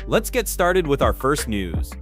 Let's get started with our first news.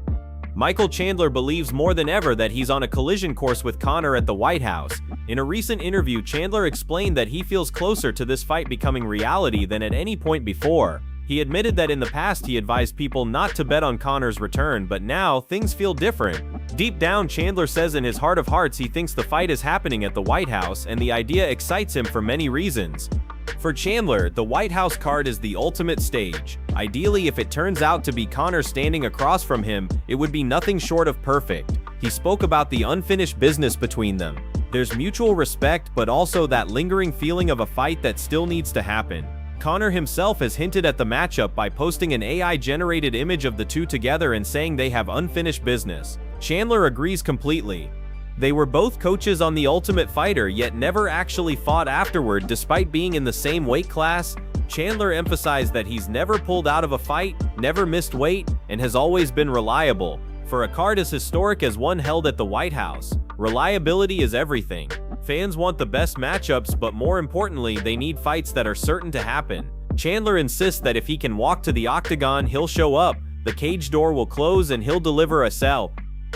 Michael Chandler believes more than ever that he's on a collision course with Conor at the White House. In a recent interview, Chandler explained that he feels closer to this fight becoming reality than at any point before. He admitted that in the past he advised people not to bet on Conor's return, but now things feel different. Deep down, Chandler says in his heart of hearts he thinks the fight is happening at the White House, and the idea excites him for many reasons. For Chandler, the White House card is the ultimate stage. Ideally, if it turns out to be Conor standing across from him, it would be nothing short of perfect. He spoke about the unfinished business between them. There's mutual respect, but also that lingering feeling of a fight that still needs to happen. Conor himself has hinted at the matchup by posting an AI-generated image of the two together and saying they have unfinished business. Chandler agrees completely. They were both coaches on The Ultimate Fighter, yet never actually fought afterward despite being in the same weight class. Chandler emphasized that he's never pulled out of a fight, never missed weight, and has always been reliable. For a card as historic as one held at the White House, reliability is everything. Fans want the best matchups, but more importantly, they need fights that are certain to happen. Chandler insists that if he can walk to the octagon, he'll show up, the cage door will close, and he'll deliver a sell.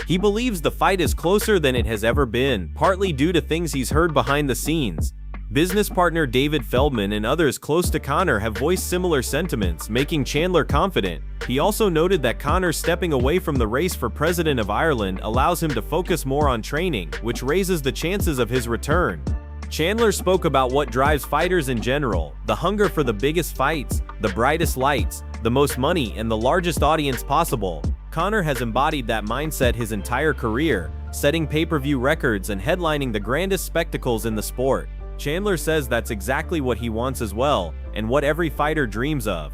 He believes the fight is closer than it has ever been, partly due to things he's heard behind the scenes. Business partner David Feldman and others close to Conor have voiced similar sentiments, making Chandler confident. He also noted that Conor stepping away from the race for president of Ireland allows him to focus more on training, which raises the chances of his return. Chandler spoke about what drives fighters in general: the hunger for the biggest fights, the brightest lights, the most money, and the largest audience possible. Conor has embodied that mindset his entire career, setting pay-per-view records and headlining the grandest spectacles in the sport. Chandler says that's exactly what he wants as well, and what every fighter dreams of.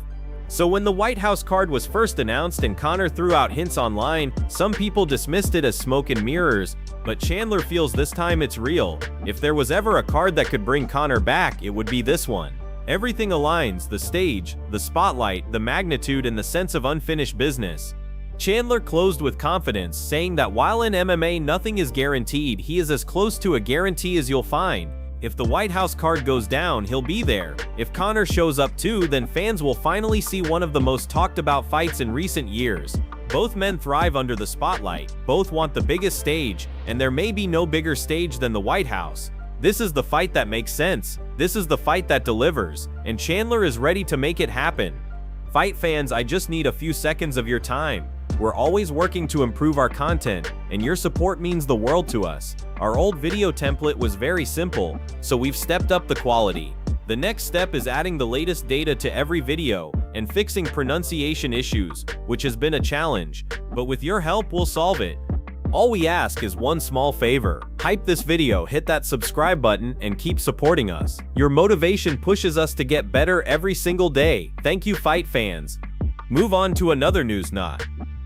So when the White House card was first announced and Conor threw out hints online, some people dismissed it as smoke and mirrors, but Chandler feels this time it's real. If there was ever a card that could bring Conor back, it would be this one. Everything aligns: the stage, the spotlight, the magnitude, and the sense of unfinished business. Chandler closed with confidence, saying that while in MMA nothing is guaranteed, he is as close to a guarantee as you'll find. If the White House card goes down, he'll be there. If Conor shows up too, then fans will finally see one of the most talked about fights in recent years. Both men thrive under the spotlight, both want the biggest stage, and there may be no bigger stage than the White House. This is the fight that makes sense. This is the fight that delivers, and Chandler is ready to make it happen. Fight fans, I just need a few seconds of your time. We're always working to improve our content, and your support means the world to us. Our old video template was very simple, so we've stepped up the quality. The next step is adding the latest data to every video, and fixing pronunciation issues, which has been a challenge, but with your help we'll solve it. All we ask is one small favor: hype this video, hit that subscribe button, and keep supporting us. Your motivation pushes us to get better every single day. Thank you, fight fans. Move on to another news knot.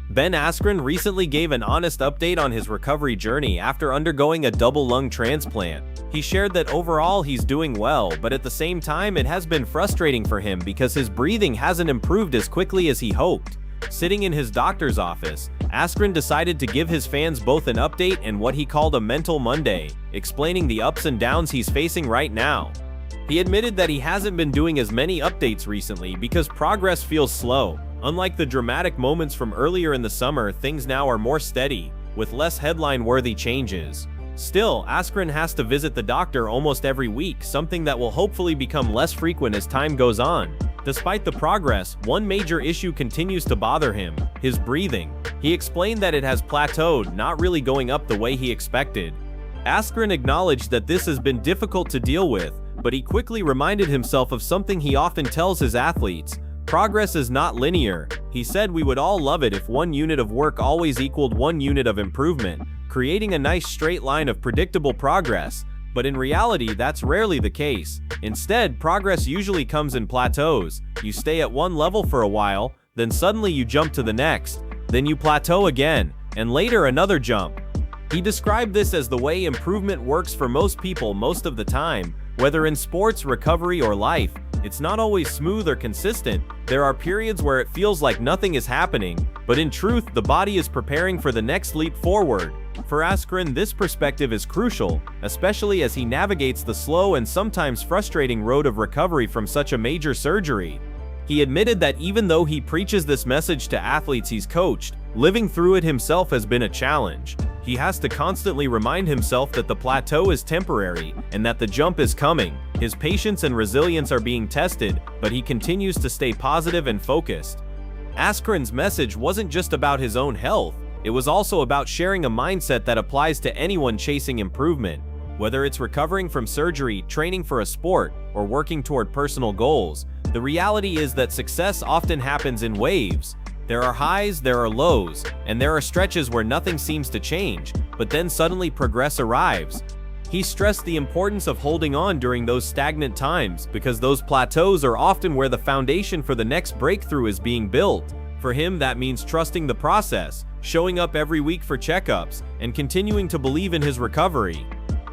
Ben Askren recently gave an honest update on his recovery journey after undergoing a double lung transplant. He shared that overall he's doing well, but at the same time it has been frustrating for him because his breathing hasn't improved as quickly as he hoped. Sitting in his doctor's office, Askren decided to give his fans both an update and what he called a mental Monday, explaining the ups and downs he's facing right now. He admitted that he hasn't been doing as many updates recently because progress feels slow. Unlike the dramatic moments from earlier in the summer, things now are more steady, with less headline-worthy changes. Still, Askren has to visit the doctor almost every week, something that will hopefully become less frequent as time goes on. Despite the progress, one major issue continues to bother him: his breathing. He explained that it has plateaued, not really going up the way he expected. Askren acknowledged that this has been difficult to deal with, but he quickly reminded himself of something he often tells his athletes: progress is not linear. He said we would all love it if 1 unit of work always equaled 1 unit of improvement, creating a nice straight line of predictable progress. But in reality, that's rarely the case. Instead, progress usually comes in plateaus. You stay at one level for a while, then suddenly you jump to the next, then you plateau again, and later another jump. He described this as the way improvement works for most people most of the time, whether in sports, recovery, or life. It's not always smooth or consistent. There are periods where it feels like nothing is happening, but in truth, the body is preparing for the next leap forward. For Askren, this perspective is crucial, especially as he navigates the slow and sometimes frustrating road of recovery from such a major surgery. He admitted that even though he preaches this message to athletes he's coached, living through it himself has been a challenge. He has to constantly remind himself that the plateau is temporary and that the jump is coming. His patience and resilience are being tested, but he continues to stay positive and focused. Askren's message wasn't just about his own health, it was also about sharing a mindset that applies to anyone chasing improvement. Whether it's recovering from surgery, training for a sport, or working toward personal goals, the reality is that success often happens in waves. There are highs, there are lows, and there are stretches where nothing seems to change, but then suddenly progress arrives. He stressed the importance of holding on during those stagnant times because those plateaus are often where the foundation for the next breakthrough is being built. For him, that means trusting the process, showing up every week for checkups, and continuing to believe in his recovery.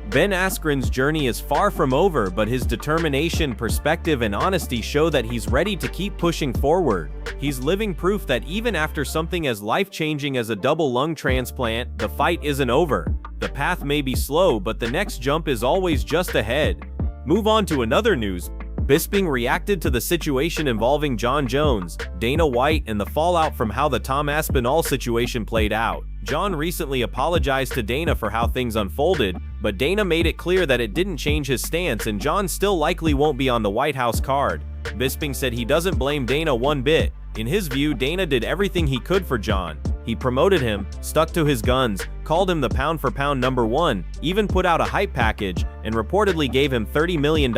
Ben Askren's journey is far from over, but his determination, perspective, and honesty show that he's ready to keep pushing forward. He's living proof that even after something as life-changing as a double lung transplant, the fight isn't over. The path may be slow, but the next jump is always just ahead. Move on to another news. Bisping reacted to the situation involving Jon Jones, Dana White, and the fallout from how the Tom Aspinall situation played out. Jon recently apologized to Dana for how things unfolded, but Dana made it clear that it didn't change his stance and Jon still likely won't be on the White House card. Bisping said he doesn't blame Dana one bit. In his view, Dana did everything he could for Jon. He promoted him, stuck to his guns, called him the pound-for-pound #1, even put out a hype package, and reportedly gave him $30 million.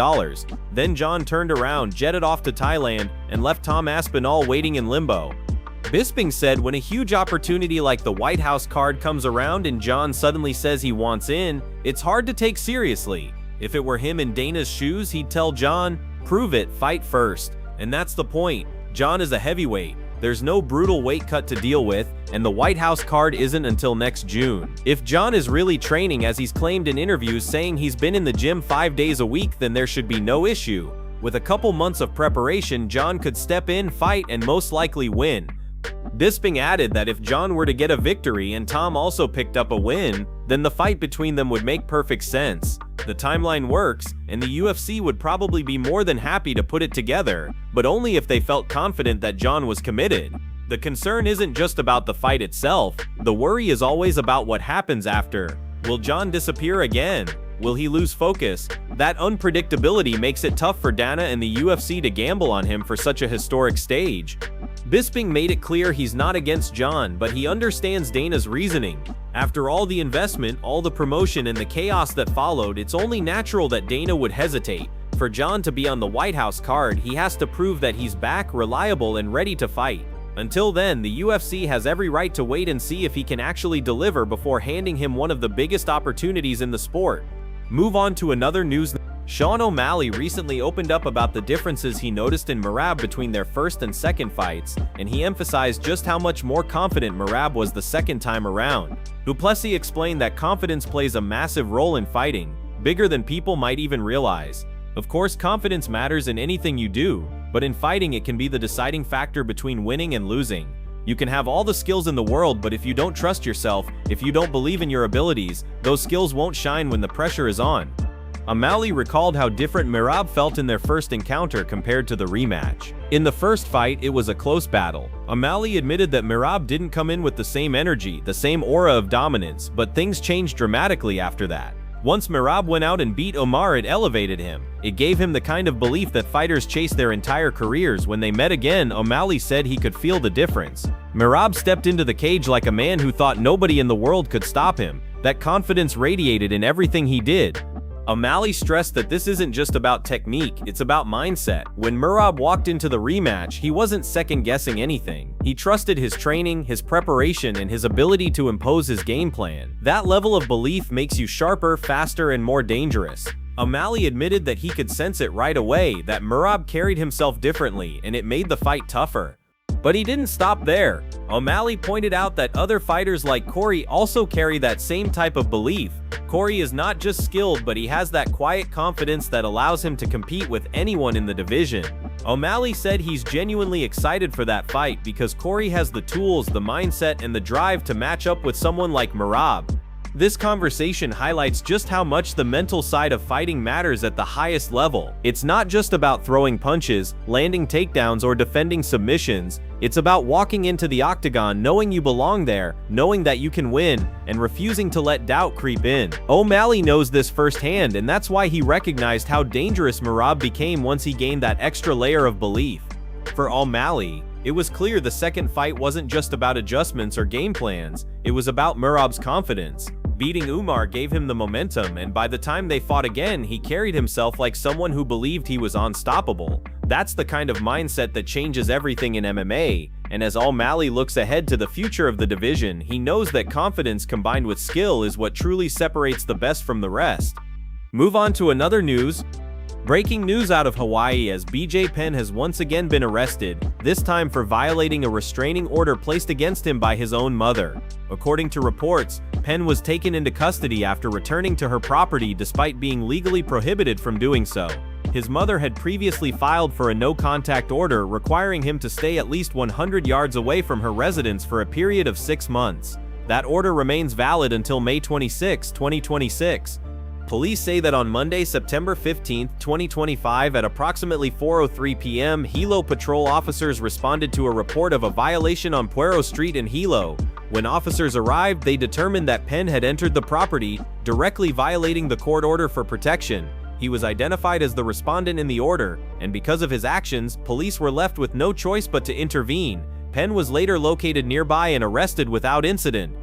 Then Jon turned around, jetted off to Thailand, and left Tom Aspinall waiting in limbo. Bisping said when a huge opportunity like the White House card comes around and Jon suddenly says he wants in, it's hard to take seriously. If it were him in Dana's shoes, he'd tell Jon, "Prove it, fight first." And that's the point. Jon is a heavyweight. There's no brutal weight cut to deal with, and the White House card isn't until next June. If Jon is really training as he's claimed in interviews, saying he's been in the gym 5 days a week, then there should be no issue. With a couple months of preparation, Jon could step in, fight, and most likely win. Bisping added that if Jon were to get a victory and Tom also picked up a win, then the fight between them would make perfect sense. The timeline works, and the UFC would probably be more than happy to put it together, but only if they felt confident that Jon was committed. The concern isn't just about the fight itself, the worry is always about what happens after. Will Jon disappear again? Will he lose focus? That unpredictability makes it tough for Dana and the UFC to gamble on him for such a historic stage. Bisping made it clear he's not against Jon, but he understands Dana's reasoning. After all the investment, all the promotion, and the chaos that followed, it's only natural that Dana would hesitate. For Jon to be on the White House card, he has to prove that he's back, reliable, and ready to fight. Until then, the UFC has every right to wait and see if he can actually deliver before handing him one of the biggest opportunities in the sport. Move on to another news. Sean O'Malley recently opened up about the differences he noticed in Merab between their first and second fights, and he emphasized just how much more confident Merab was the second time around. Duplessis explained that confidence plays a massive role in fighting, bigger than people might even realize. Of course, confidence matters in anything you do, but in fighting it can be the deciding factor between winning and losing. You can have all the skills in the world, but if you don't trust yourself, if you don't believe in your abilities, those skills won't shine when the pressure is on. O'Malley recalled how different Merab felt in their first encounter compared to the rematch. In the first fight, it was a close battle. O'Malley admitted that Merab didn't come in with the same energy, the same aura of dominance, but things changed dramatically after that. Once Merab went out and beat Omar, it elevated him. It gave him the kind of belief that fighters chase their entire careers. When they met again, O'Malley said he could feel the difference. Merab stepped into the cage like a man who thought nobody in the world could stop him. That confidence radiated in everything he did. O'Malley stressed that this isn't just about technique, it's about mindset. When Merab walked into the rematch, he wasn't second-guessing anything. He trusted his training, his preparation, and his ability to impose his game plan. That level of belief makes you sharper, faster, and more dangerous. O'Malley admitted that he could sense it right away, that Merab carried himself differently, and it made the fight tougher. But he didn't stop there. O'Malley pointed out that other fighters like Corey also carry that same type of belief. Corey is not just skilled, but he has that quiet confidence that allows him to compete with anyone in the division. O'Malley said he's genuinely excited for that fight because Corey has the tools, the mindset, and the drive to match up with someone like Merab. This conversation highlights just how much the mental side of fighting matters at the highest level. It's not just about throwing punches, landing takedowns, or defending submissions. It's about walking into the octagon knowing you belong there, knowing that you can win, and refusing to let doubt creep in. O'Malley knows this firsthand, and that's why he recognized how dangerous Merab became once he gained that extra layer of belief. For O'Malley, it was clear the second fight wasn't just about adjustments or game plans, it was about Merab's confidence. Beating Umar gave him the momentum, and by the time they fought again, he carried himself like someone who believed he was unstoppable. That's the kind of mindset that changes everything in MMA, and as O'Malley looks ahead to the future of the division, he knows that confidence combined with skill is what truly separates the best from the rest. Move on to another news. Breaking news out of Hawaii as BJ Penn has once again been arrested, this time for violating a restraining order placed against him by his own mother. According to reports, Penn was taken into custody after returning to her property despite being legally prohibited from doing so. His mother had previously filed for a no-contact order requiring him to stay at least 100 yards away from her residence for a period of 6 months. That order remains valid until May 26, 2026. Police say that on Monday, September 15, 2025 at approximately 4:03 p.m., Hilo patrol officers responded to a report of a violation on Puero Street in Hilo. When officers arrived, they determined that Penn had entered the property, directly violating the court order for protection. He was identified as the respondent in the order, and because of his actions, police were left with no choice but to intervene. Penn was later located nearby and arrested without incident.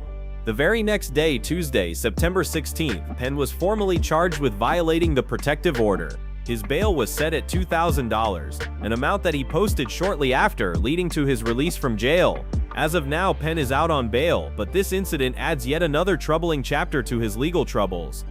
The very next day, Tuesday, September 16th, Penn was formally charged with violating the protective order. His bail was set at $2,000, an amount that he posted shortly after, leading to his release from jail. As of now, Penn is out on bail, but this incident adds yet another troubling chapter to his legal troubles.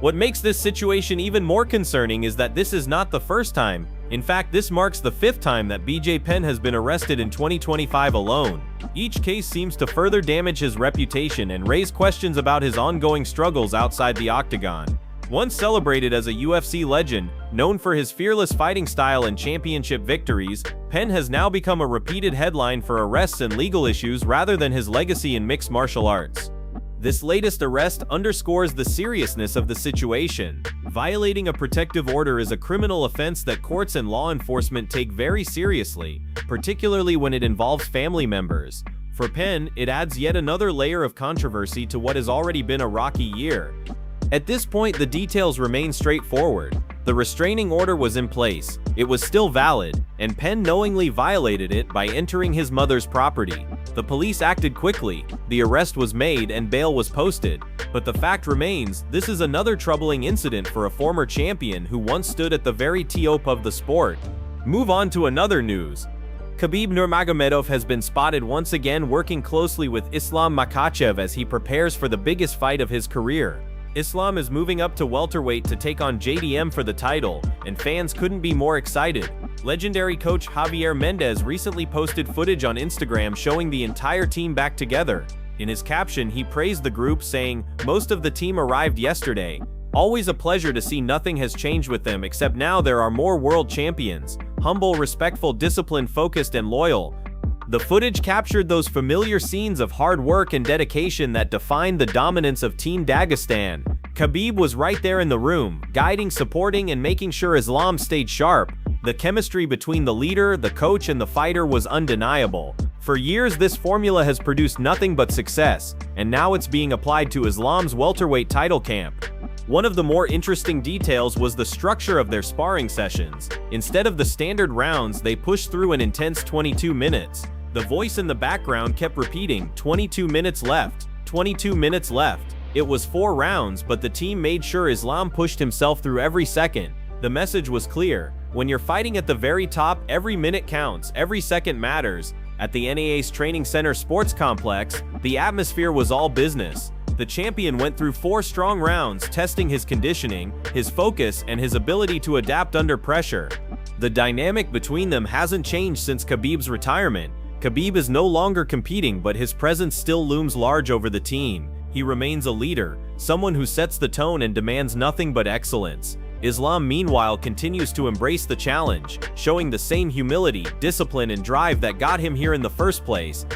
What makes this situation even more concerning is that this is not the first time. In fact, this marks the 5th time that BJ Penn has been arrested in 2025 alone. Each case seems to further damage his reputation and raise questions about his ongoing struggles outside the octagon. Once celebrated as a UFC legend, known for his fearless fighting style and championship victories, Penn has now become a repeated headline for arrests and legal issues rather than his legacy in mixed martial arts. This latest arrest underscores the seriousness of the situation. Violating a protective order is a criminal offense that courts and law enforcement take very seriously, particularly when it involves family members. For Penn, it adds yet another layer of controversy to what has already been a rocky year. At this point, the details remain straightforward. The restraining order was in place, it was still valid, and Penn knowingly violated it by entering his mother's property. The police acted quickly, the arrest was made and bail was posted, but the fact remains, this is another troubling incident for a former champion who once stood at the very top of the sport. Move on to another news. Khabib Nurmagomedov has been spotted once again working closely with Islam Makhachev as he prepares for the biggest fight of his career. Islam is moving up to welterweight to take on JDM for the title, and fans couldn't be more excited. Legendary coach Javier Mendez recently posted footage on Instagram showing the entire team back together. In his caption, he praised the group, saying, "Most of the team arrived yesterday. Always a pleasure to see nothing has changed with them except now there are more world champions. Humble, respectful, disciplined, focused, and loyal." The footage captured those familiar scenes of hard work and dedication that defined the dominance of Team Dagestan. Khabib was right there in the room, guiding, supporting, and making sure Islam stayed sharp. The chemistry between the leader, the coach, and the fighter was undeniable. For years, this formula has produced nothing but success, and now it's being applied to Islam's welterweight title camp. One of the more interesting details was the structure of their sparring sessions. Instead of the standard rounds, they pushed through an intense 22 minutes. The voice in the background kept repeating, 22 minutes left, 22 minutes left. It was 4 rounds, but the team made sure Islam pushed himself through every second. The message was clear. When you're fighting at the very top, every minute counts, every second matters. At the NAA's Training Center Sports Complex, the atmosphere was all business. The champion went through 4 strong rounds, testing his conditioning, his focus, and his ability to adapt under pressure. The dynamic between them hasn't changed since Khabib's retirement. Khabib is no longer competing, but his presence still looms large over the team. He remains a leader, someone who sets the tone and demands nothing but excellence. Islam, meanwhile, continues to embrace the challenge, showing the same humility, discipline, and drive that got him here in the first place.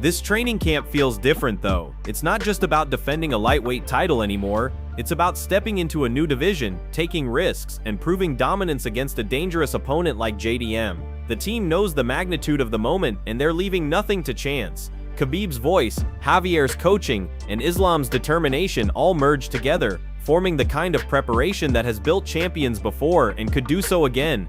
This training camp feels different though. It's not just about defending a lightweight title anymore, it's about stepping into a new division, taking risks, and proving dominance against a dangerous opponent like JDM. The team knows the magnitude of the moment, and they're leaving nothing to chance. Khabib's voice, Javier's coaching, and Islam's determination all merge together, forming the kind of preparation that has built champions before and could do so again.